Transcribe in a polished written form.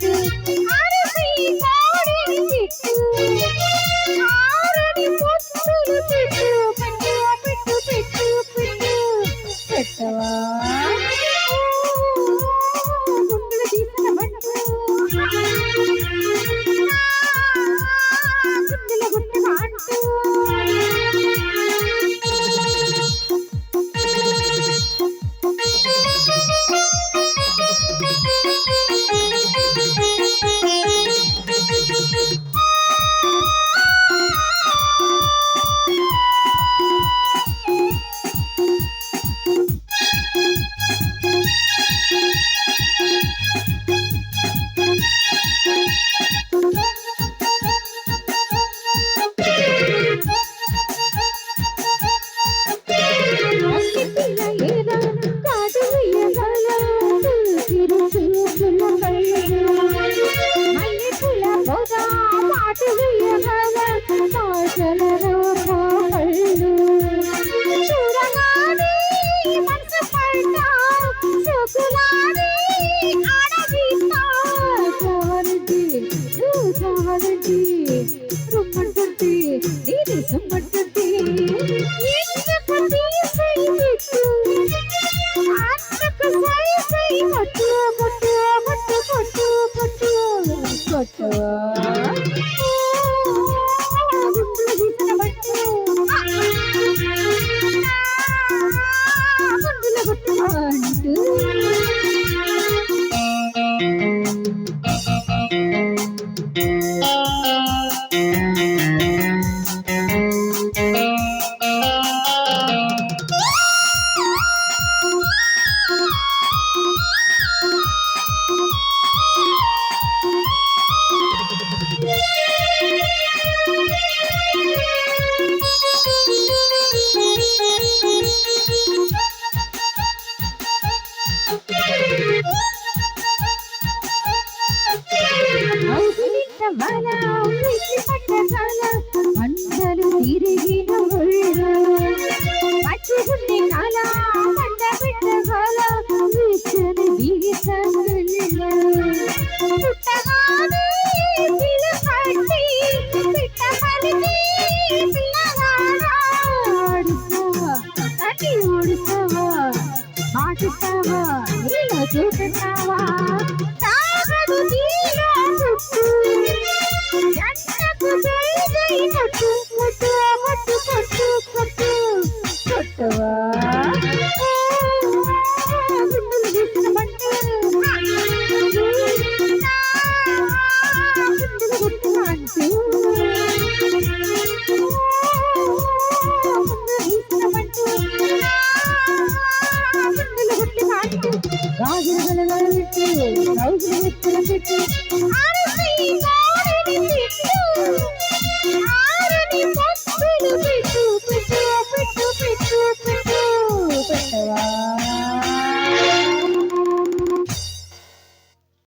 పెట్టు అరసి కోడిని పెట్టు ఆరని పొత్తులు పెట్టు పెట్టు పెట్టు పెట్టు పెట్టు పెట్టవా గుండెలు తీసిన పట్టు గుండెల గుండె అంటూ రమ్మంటుంటే నీ దేశం పట్టుంటే కొట్టు కొట్టు కొట్టు కొట్టు కొట్టు కొట్టవా గుండెల గుట్టు అంటూ మంటలు తిరిగిన పచ్చిగుండి కాల పంట బిడ్డ కాల విచ్చని దిగిత పుట్టగానే పిల్ల పట్టి పిట్ట కలిగి పిల్లగాడా ఆడుతావా తట్టి ఓడుతావా ఆడుతావా ఇలా చూపుతావా తాగదు తీరా చుట్టూ జంటకు జై జై కొట్టు కొట్టు కొట్టు కొట్టు కొట్టు కొట్టవా గుండెలు తీసిన పట్టు గుండెలు గుట్టు అంటూ తీసిన పట్టు గుండెలు గుట్టు అంటూ గాజులు గలలో పెట్టు రౌజులు ఎత్తులు పెట్టు